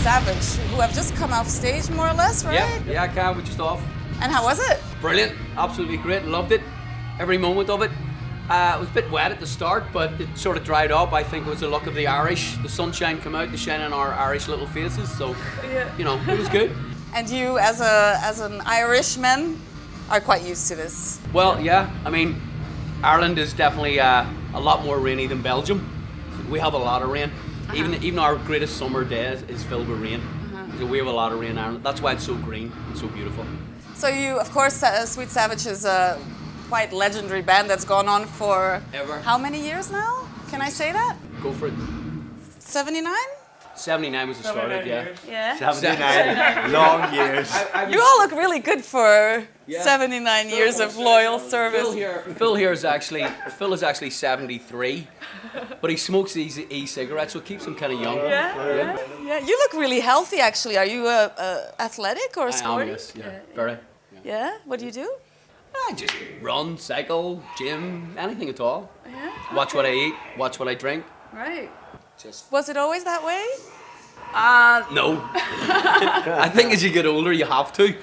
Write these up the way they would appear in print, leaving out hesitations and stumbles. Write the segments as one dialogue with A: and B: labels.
A: Savage, who have just come off stage more or less, right?
B: Yeah, I can. We're just off.
A: And how was it?
B: Brilliant, absolutely great. Loved it. Every moment of it. It was a bit wet at the start, but it sort of dried up. I think it was the luck of the Irish. The sunshine came out to shine on our Irish little faces. So, you know, it was good.
A: And you, as an Irishman, are quite used to this.
B: Well, yeah. I mean, Ireland is definitely a lot more rainy than Belgium. We have a lot of rain. Even our greatest summer days is filled with rain. So we have a lot of rain in Ireland. That's why it's so green and so beautiful.
A: So you, of course, Sweet Savage is a quite legendary band that's gone on for
B: Ever.
A: How many years now? Can I say that?
B: Go for it.
A: 79?
B: 79 was the start of it, yeah.
A: Yeah.
C: 79 long years.
A: You all look really good for 79 years of loyal service.
B: Phil is actually 73, but he smokes e-cigarettes, so it keeps him kind of young.
A: Yeah. You look really healthy, actually. Are you athletic or sporty?
B: Yes, very.
A: Yeah. What do you do?
B: I just run, cycle, gym, anything at all.
A: Yeah.
B: Watch what I eat, watch what I drink.
A: Right. Was it always that way?
B: No. I think as you get older, you have to.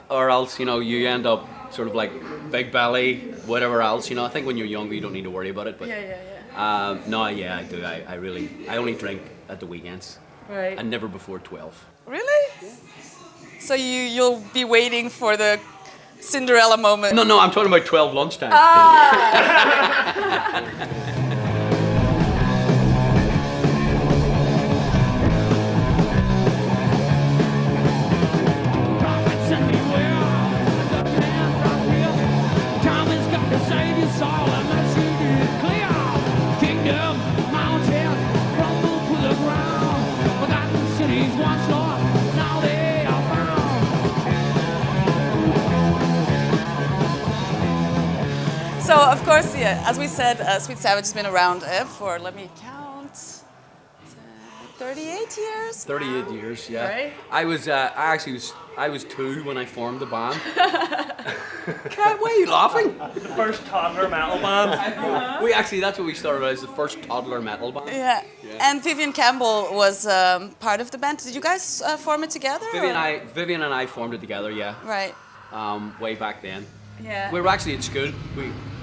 B: Or else, you know, you end up sort of like big belly, whatever else. You know, I think when you're younger, you don't need to worry about it. But I do. I only drink at the weekends.
A: Right.
B: And never before 12.
A: Really? Yeah. So you'll be waiting for the Cinderella moment.
B: No, I'm talking about 12 lunchtime.
A: So, of course, as we said, Sweet Savage has been around for, let me count, 38 years?
B: 38 years, yeah.
A: Right.
B: I was 2 when I formed the band. Why are you laughing?
D: The first toddler metal band.
B: That's what we started as, the first toddler metal band.
A: Yeah. And Vivian Campbell was part of the band. Did you guys form it together?
B: Vivian and I formed it together, yeah.
A: Right.
B: Way back then.
A: Yeah.
B: We were actually at school.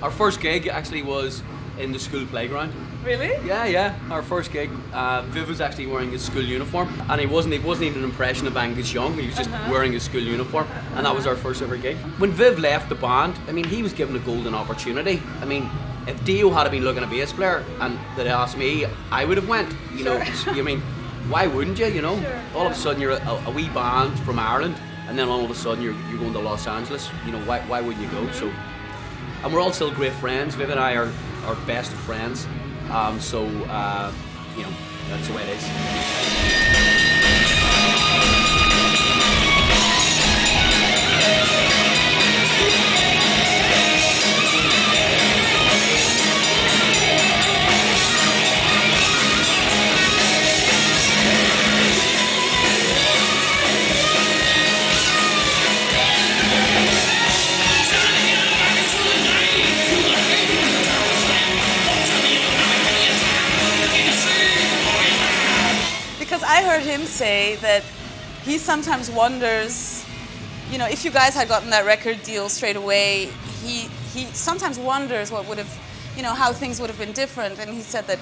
B: Our first gig actually was in the school playground.
A: Really?
B: Yeah. Our first gig, Viv was actually wearing his school uniform, and he wasn't even an impression of Angus Young. He was just wearing his school uniform, and that was our first ever gig. When Viv left the band, I mean, he was given a golden opportunity. I mean, if Dio had been looking at a bass player and they'd asked me, I would have went. You know, I mean, why wouldn't you? You know, all of a sudden you're a wee band from Ireland, and then all of a sudden you're going to Los Angeles. You know, why wouldn't you go? So. And we're all still great friends. Viv and I are best of friends. You know, that's the way it is.
A: I heard him say that he sometimes wonders, you know, if you guys had gotten that record deal straight away, he sometimes wonders what would have, you know, how things would have been different. And he said that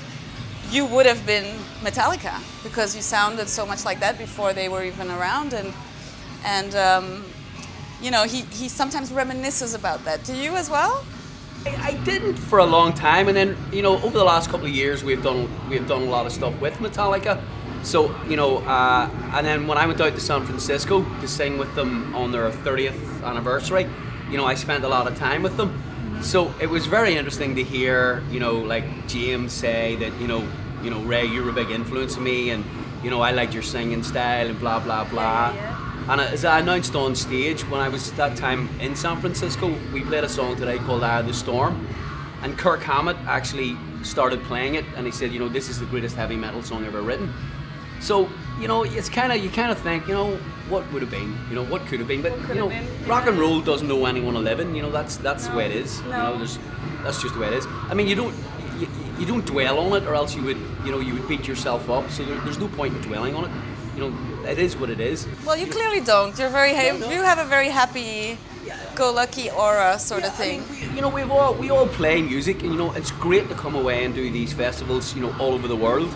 A: you would have been Metallica because you sounded so much like that before they were even around. And you know, he sometimes reminisces about that. Do you as well?
B: I didn't for a long time, and then, you know, over the last couple of years we've done a lot of stuff with Metallica. So, you know, and then when I went out to San Francisco to sing with them on their 30th anniversary, you know, I spent a lot of time with them. So it was very interesting to hear, you know, like James say that, you know, Ray, you're a big influence on me, and, you know, I liked your singing style and blah, blah, blah. And as I announced on stage, when I was that time in San Francisco, we played a song today called Eye of the Storm. And Kirk Hammett actually started playing it, and he said, you know, this is the greatest heavy metal song ever written. So, you know, it's you kind of think, you know, what would have been, you know, what could have been, but you know, rock and roll doesn't know anyone 11. You know, that's the way it is. You know, that's just the way it is. I mean, you don't dwell on it, or else you would beat yourself up. So there's no point in dwelling on it. it is what it is.
A: Well, you clearly don't. You're you have a very happy-go-lucky aura sort of thing.
B: We all play music, and it's great to come away and do these festivals, all over the world.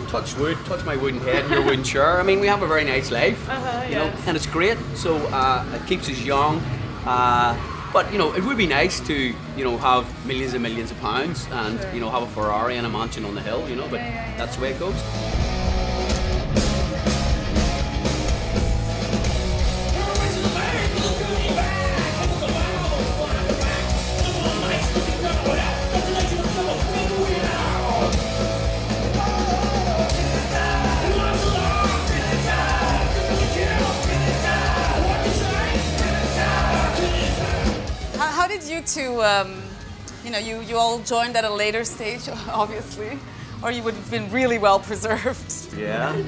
B: Touch wood, touch my wooden head and your wooden chair. I mean, we have a very nice life, and it's great. So it keeps us young. But it would be nice to have millions and millions of pounds and have a Ferrari and a mansion on the hill. But that's the way it goes.
A: How did you two, you all joined at a later stage, obviously, or you would have been really well preserved.
C: Yeah. Want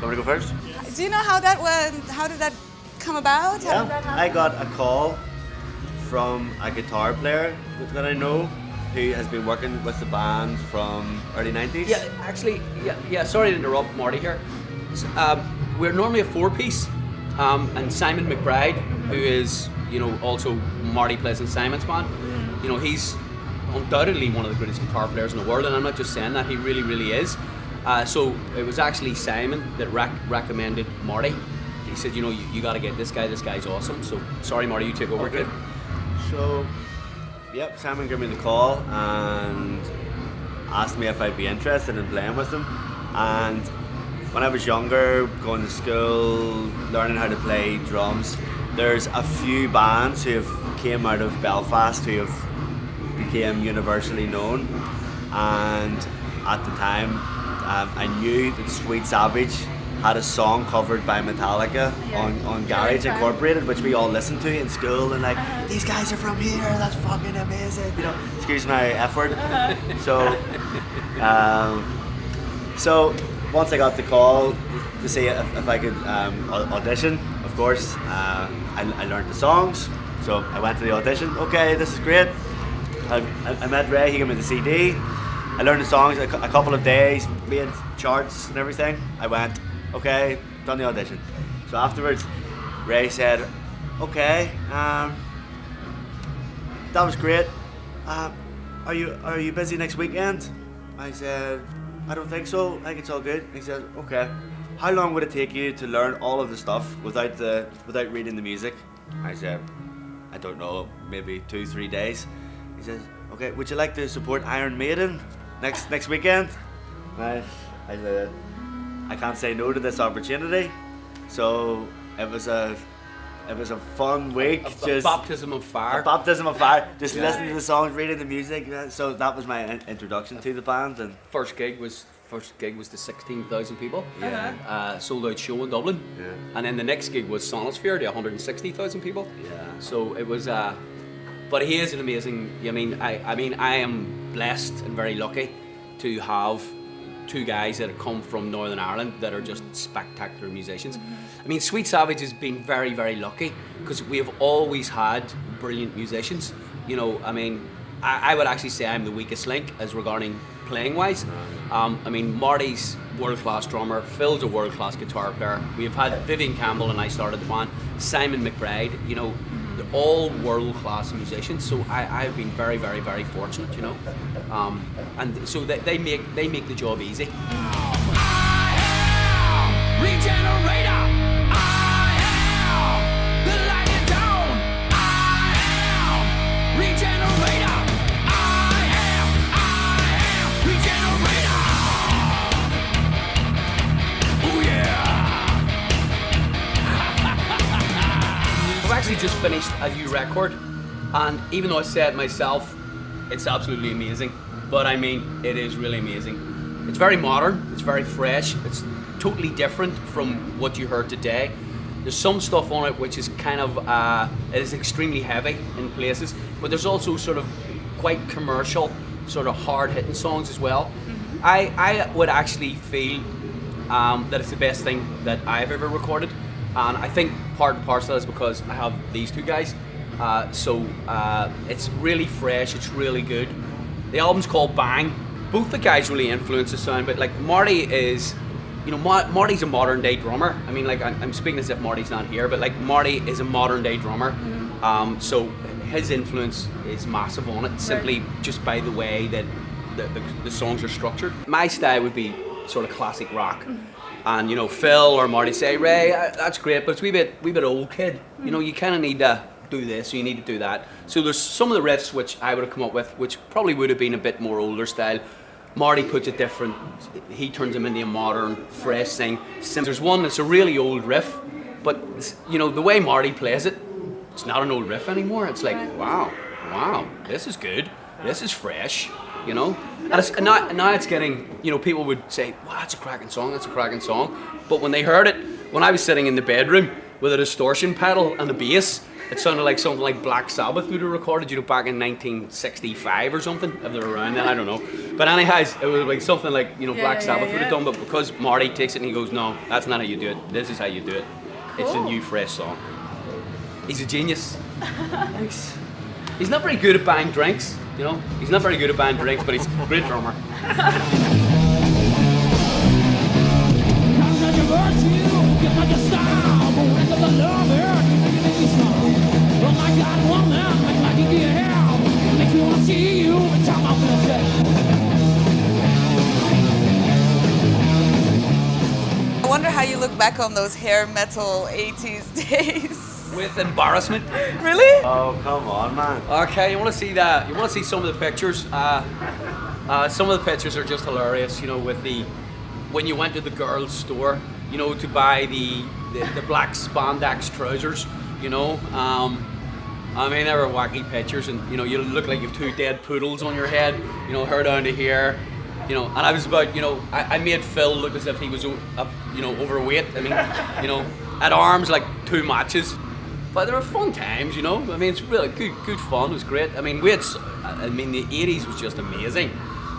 C: me to go first?
A: Do you know how that went? How did that come about? How did that happen?
C: I got a call from a guitar player that I know who has been working with the band from early 90s.
B: Yeah, actually, sorry to interrupt Marty here. We're normally a four-piece, and Simon McBride, who is, also Marty plays in Simon's band, he's undoubtedly one of the greatest guitar players in the world, and I'm not just saying that, he really, really is. So it was actually Simon that recommended Marty. He said, you got to get this guy's awesome. So sorry, Marty, you take over.
C: Okay. So, Simon gave me the call and asked me if I'd be interested in playing with him. And when I was younger, going to school, learning how to play drums, there's a few bands who have came out of Belfast who have became universally known. And at the time, I knew that Sweet Savage had a song covered by Metallica on Garage Incorporated, which we all listened to in school, and these guys are from here, that's fucking amazing, excuse my F word. So once I got the call to see if I could audition, of course, I learned the songs, so I went to the audition. Okay, this is great. I met Ray, he gave me the CD. I learned the songs a couple of days, made charts and everything. I went, okay, done the audition. So afterwards, Ray said, okay, that was great. Are you busy next weekend? I said, I don't think so. I think it's all good. He said, okay. How long would it take you to learn all of the stuff without reading the music? I said, I don't know, maybe 2-3 days. He says, okay, would you like to support Iron Maiden next weekend? I said, I can't say no to this opportunity. So it was a fun week.
B: A baptism of fire.
C: A baptism of fire. Just listening to the songs, reading the music. So that was my introduction to the band. And
B: First gig was to 16,000 people.
C: Yeah.
B: Sold out show in Dublin.
C: Yeah.
B: And then the next gig was Sonosphere to 160,000 people.
C: Yeah.
B: So it was. But he is an amazing. I am blessed and very lucky to have two guys that have come from Northern Ireland that are just spectacular musicians. I mean, Sweet Savage has been very, very lucky because we have always had brilliant musicians. I would actually say I'm the weakest link as regarding playing wise. Marty's world-class drummer, Phil's a world-class guitar player. We've had Vivian Campbell and I started the band, Simon McBride, they're all world-class musicians, so I've been very, very, very fortunate, and so they make the job easy. I've actually just finished a new record, and even though I say it myself, it's absolutely amazing. But it is really amazing. It's very modern, it's very fresh, it's totally different from what you heard today. There's some stuff on it which is kind of, it is extremely heavy in places, but there's also sort of quite commercial, sort of hard-hitting songs as well. I would actually feel that it's the best thing that I've ever recorded. And I think part and parcel is because I have these two guys. So it's really fresh, it's really good. The album's called Bang. Both the guys really influence the sound, but Marty is, you know, Marty's a modern day drummer. I mean, like, I'm speaking as if Marty's not here, but like, Marty is a modern day drummer. So his influence is massive on it, simply just by the way that the songs are structured. My style would be sort of classic rock. And, you know, Phil or Marty say, Ray, that's great, but it's a wee bit old, kid. You know, you kind of need to do this, you need to do that. So there's some of the riffs which I would have come up with, which probably would have been a bit more older style. Marty puts it different. He turns them into a modern, fresh thing. There's one that's a really old riff, but, you know, the way Marty plays it, it's not an old riff anymore. It's like, wow, this is good. This is fresh, you know? And now it's getting, you know, people would say, wow, that's a cracking song, that's a cracking song. But when they heard it, when I was sitting in the bedroom with a distortion pedal and the bass, it sounded like something like Black Sabbath would have recorded, you know, back in 1965 or something, if they were around then, I don't know. But anyways, it was like something like, you know, Black Sabbath would have done, but because Marty takes it and he goes, no, that's not how you do it, this is how you do it. Cool. It's a new, fresh song. He's a genius. Thanks. He's not very good at buying drinks, you know? He's not very good at buying drinks, but he's a great drummer.
A: I wonder how you look back on those hair metal 80s days.
B: With embarrassment.
A: Really?
C: Oh, come on, man.
B: Okay, you want to see that? You want to see some of the pictures? Some of the pictures are just hilarious. You know, with when you went to the girls' store, you know, to buy the black spandex trousers. You know, I mean, they were wacky pictures, and you know, you look like you've two dead poodles on your head. You know, hair down to here. You know, and I was about, you know, I made Phil look as if he was, you know, overweight. I mean, you know, at arms like 2 matches. But there were fun times, you know. I mean, it's really good fun. It was great. I mean, the 80s was just amazing,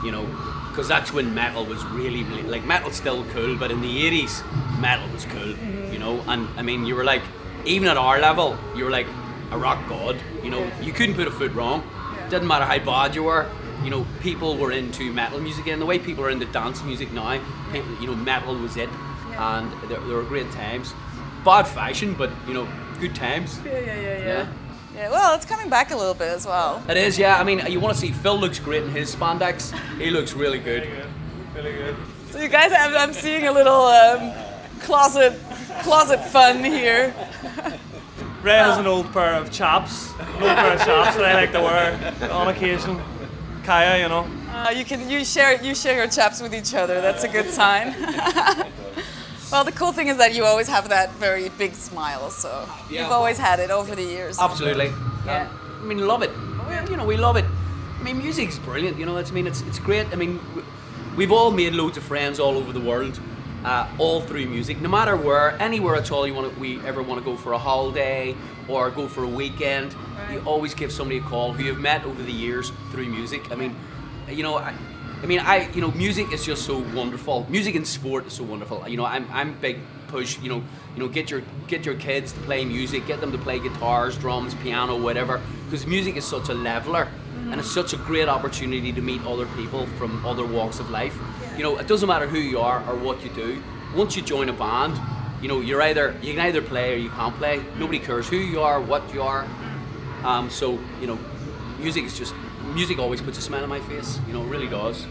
B: you know, because that's when metal was really, like, metal's still cool, but in the 80s, metal was cool, you know. And I mean, you were like, even at our level, you were like a rock god, you know. You couldn't put a foot wrong. Didn't matter how bad you were. You know, people were into metal music, and the way people are into dance music now, people, you know, metal was it, and there were great times. Bad fashion, but you know, good times.
A: Yeah, well, it's coming back a little bit as well.
B: It is, yeah. I mean, you want to see Phil looks great in his spandex. He looks really good.
D: Really good.
A: So you guys I'm seeing a little closet fun here.
D: Ray has an old pair of chaps. That I like to wear on occasion. Kaya, you know.
A: You share your chaps with each other. That's a good sign. Well, the cool thing is that you always have that very big smile, so you've always had it over the years.
B: Absolutely.
A: Yeah.
B: I mean, love it. You know, we love it. I mean, music's brilliant. You know, it's great. I mean, we've all made loads of friends all over the world, all through music. No matter where, anywhere at all we ever want to go for a holiday or go for a weekend, you always give somebody a call who you've met over the years through music. I mean, you know, you know, music is just so wonderful. Music and sport is so wonderful. You know, I'm big push. You know, get your kids to play music, get them to play guitars, drums, piano, whatever. Because music is such a leveler, and it's such a great opportunity to meet other people from other walks of life. You know, it doesn't matter who you are or what you do. Once you join a band, you know, you can either play or you can't play. Nobody cares who you are, what you are. So, you know, music always puts a smile on my face. You know, it really does.